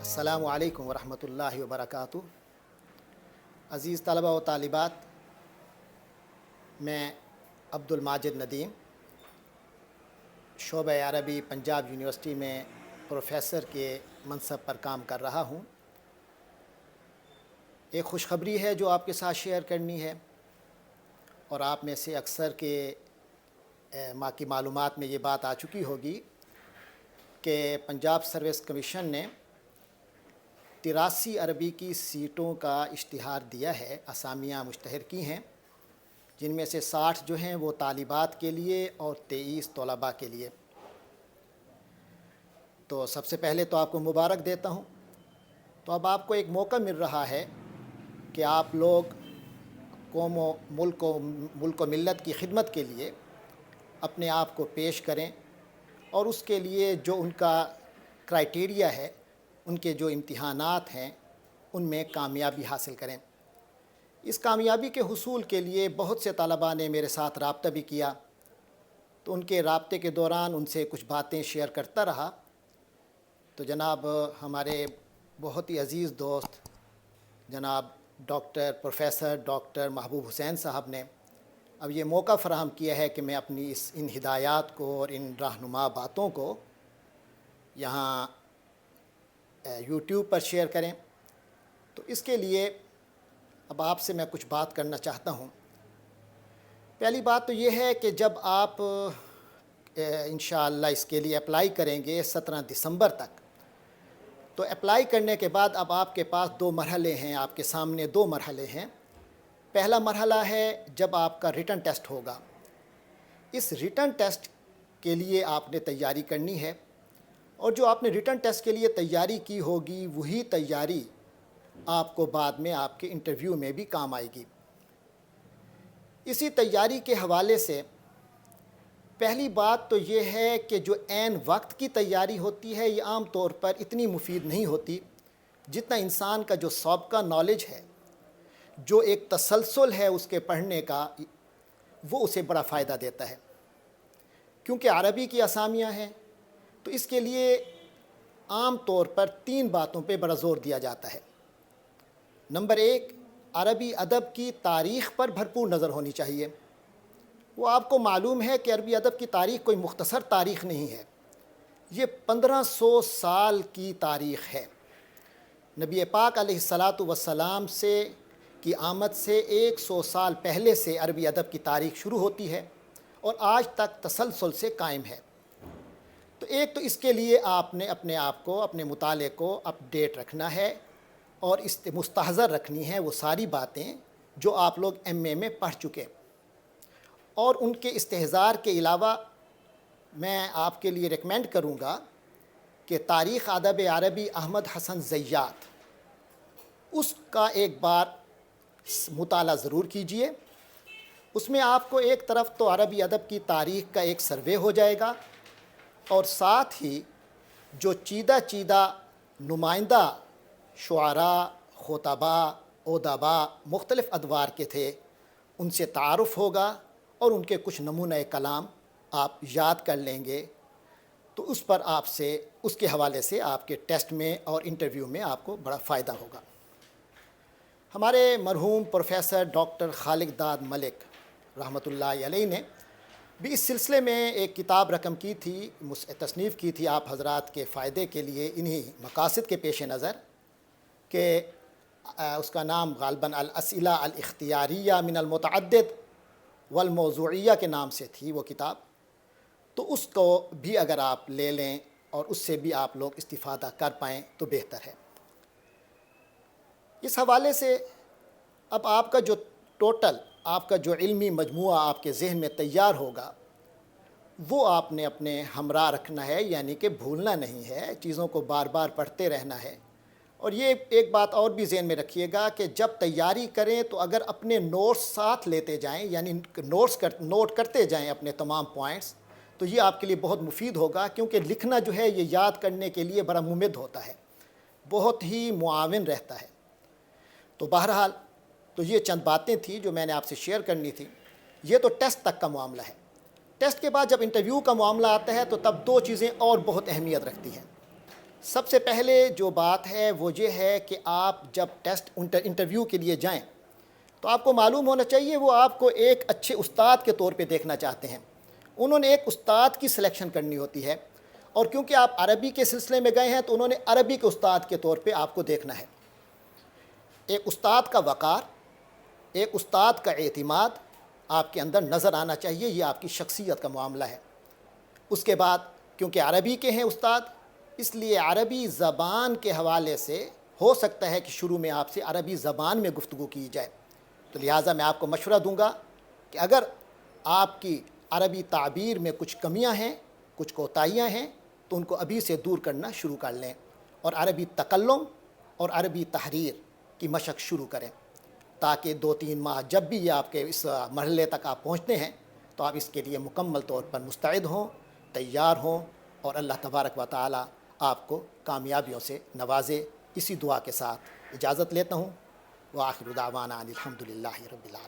अस्सलामु अलैकुम वरहमतुल्लाहि वबरकातुहू। अज़ीज़ तलबा व तालिबात, मैं अब्दुल माजिद नदीम शोबा अरबी पंजाब यूनिवर्सिटी में प्रोफ़ेसर के मनसब पर काम कर रहा हूँ। एक खुशखबरी है जो आपके साथ शेयर करनी है, और आप में से अक्सर के माँ की मालूमात में ये बात आ चुकी होगी कि पंजाब सर्विस कमीशन ने 83 अरबी की सीटों का इश्तिहार दिया है, असामियाँ मुश्तहर की हैं, जिनमें से 60 जो हैं वो तालिबात के लिए और 23 तलबा के लिए। तो सबसे पहले तो आपको मुबारक देता हूँ। तो अब आपको एक मौका मिल रहा है कि आप लोग कौम व मुल्क व मिल्लत की खिदमत के लिए अपने आप को पेश करें, और उसके लिए जो उनका क्राइटेरिया है, उनके जो इम्तिहानात हैं, उनमें कामयाबी हासिल करें। इस कामयाबी के हुसूल के लिए बहुत से तलबा ने मेरे साथ राब्ता भी किया, तो उनके राब्ते के दौरान उनसे कुछ बातें शेयर करता रहा। तो जनाब हमारे बहुत ही अज़ीज़ दोस्त जनाब प्रोफ़ेसर डॉक्टर महबूब हुसैन साहब ने अब ये मौका फ़राहम किया है कि मैं अपनी इन हिदायत को और इन रहनुमा बातों को यहाँ यूट्यूब पर शेयर करें। तो इसके लिए अब आपसे मैं कुछ बात करना चाहता हूँ। पहली बात तो ये है कि जब आप इंशाअल्लाह इसके लिए अप्लाई करेंगे 17 दिसंबर तक, तो अप्लाई करने के बाद अब आपके पास 2 मरहले हैं, आपके सामने 2 मरहले हैं। पहला मरहला है जब आपका रिटन टेस्ट होगा। इस रिटन टेस्ट के लिए आपने तैयारी करनी है, और जो आपने रिटन टेस्ट के लिए तैयारी की होगी वही तैयारी आपको बाद में आपके इंटरव्यू में भी काम आएगी। इसी तैयारी के हवाले से पहली बात तो ये है कि जो ऐन वक्त की तैयारी होती है, ये आम तौर पर इतनी मुफीद नहीं होती जितना इंसान का जो सबका नॉलेज है, जो एक तसलसल है उसके पढ़ने का, वो उसे बड़ा फ़ायदा देता है। क्योंकि अरबी की असामियाँ हैं, तो इसके लिए आम तौर पर 3 बातों पे बड़ा ज़ोर दिया जाता है। नंबर 1, अरबी अदब की तारीख़ पर भरपूर नज़र होनी चाहिए। वो आपको मालूम है कि अरबी अदब की तारीख़ कोई मुख्तसर तारीख़ नहीं है, ये 1500 साल की तारीख़ है। नबी पाक अलैहिस्सलातु वस्सलाम से की आमद से 100 साल पहले से अरबी अदब की तारीख़ शुरू होती है और आज तक तसलसल से कायम है। तो एक तो इसके लिए आपने अपने आप को, अपने मुताले को अपडेट रखना है, और मुस्तहज़र रखनी है वो सारी बातें जो आप लोग MA में पढ़ चुके। और उनके इस्तेहज़ार के अलावा मैं आपके लिए रिकमेंड करूँगा कि तारीख़ अदब अरबी अहमद हसन ज़ैयात, उसका एक बार मुताला ज़रूर कीजिए। उसमें आपको एक तरफ़ तो अरबी अदब की तारीख़ का एक सर्वे हो जाएगा, और साथ ही जो चीदा नुमाइंदा शुआरा, खुतबा, उदबा मुख्तलिफ़ अदवार के थे, उनसे तारुफ़ होगा, और उनके कुछ नमूने कलाम आप याद कर लेंगे। तो उस पर आपसे, उसके हवाले से आपके टेस्ट में और इंटरव्यू में आपको बड़ा फ़ायदा होगा। हमारे मरहूम प्रोफ़ेसर डॉक्टर खालिद दाद मलिक रहमतुल्लाहि अलैह ने भी इस सिलसिले में एक किताब रकम की थी, तसनीफ़ की थी आप हज़रात के फ़ायदे के लिए, इन्हीं मकासद के पेश नज़र, कि उसका नाम ग़ालिबन अल-असिला अल-इख्तियारिया मिन अल-मुतअद्दिद वल मौज़ूइया के नाम से थी वो किताब। तो उसको भी अगर आप ले लें और उससे भी आप लोग इस्तिफ़ादा कर पाएँ तो बेहतर है। इस हवाले से अब आपका जो टोटल आपका जो इल्मी मजमूआ आपके ज़हन में तैयार होगा, वो आपने अपने हमरा रखना है, यानी कि भूलना नहीं है, चीज़ों को बार बार पढ़ते रहना है। और ये एक बात और भी ज़हन में रखिएगा कि जब तैयारी करें तो अगर अपने नोट्स साथ लेते जाएं, यानी नोट करते जाएं अपने तमाम पॉइंट्स, तो ये आपके लिए बहुत मुफीद होगा। क्योंकि लिखना जो है ये याद करने के लिए बड़ा मुमिद होता है, बहुत ही मुआविन रहता है। तो बहरहाल तो ये चंद बातें थी जो मैंने आपसे शेयर करनी थी। ये तो टेस्ट तक का मामला है। टेस्ट के बाद जब इंटरव्यू का मामला आता है तो तब 2 चीज़ें और बहुत अहमियत रखती हैं। سب سے پہلے جو بات ہے وہ یہ ہے کہ آپ جب ٹیسٹ انٹرویو کے لیے جائیں تو آپ کو معلوم ہونا چاہیے وہ آپ کو ایک اچھے استاد کے طور پہ دیکھنا چاہتے ہیں. انہوں نے ایک استاد کی سلیکشن کرنی ہوتی ہے، اور کیونکہ آپ عربی کے سلسلے میں گئے ہیں تو انہوں نے عربی کے استاد کے طور پہ آپ کو دیکھنا ہے. ایک استاد کا وقار، ایک استاد کا اعتماد آپ کے اندر نظر آنا چاہیے. یہ آپ کی شخصیت کا معاملہ ہے. اس کے بعد کیونکہ عربی کے ہیں استاد، اس لیے عربی زبان کے حوالے سے ہو سکتا ہے کہ شروع میں آپ سے عربی زبان میں گفتگو کی جائے. تو لہٰذا میں آپ کو مشورہ دوں گا کہ اگر آپ کی عربی تعبیر میں کچھ کمیاں ہیں، کچھ کوتاہیاں ہیں، تو ان کو ابھی سے دور کرنا شروع کر لیں، اور عربی تکلم اور عربی تحریر کی مشق شروع کریں، تاکہ 2-3 ماہ جب بھی یہ آپ کے اس مرحلے تک آپ پہنچتے ہیں تو آپ اس کے لیے مکمل طور پر مستعد ہوں، تیار ہوں، اور اللہ تبارک و تعالی آپ کو کامیابیوں سے نوازے. اسی دعا کے ساتھ اجازت لیتا ہوں. وآخر دعوانا ان الحمد للہ رب العالمین.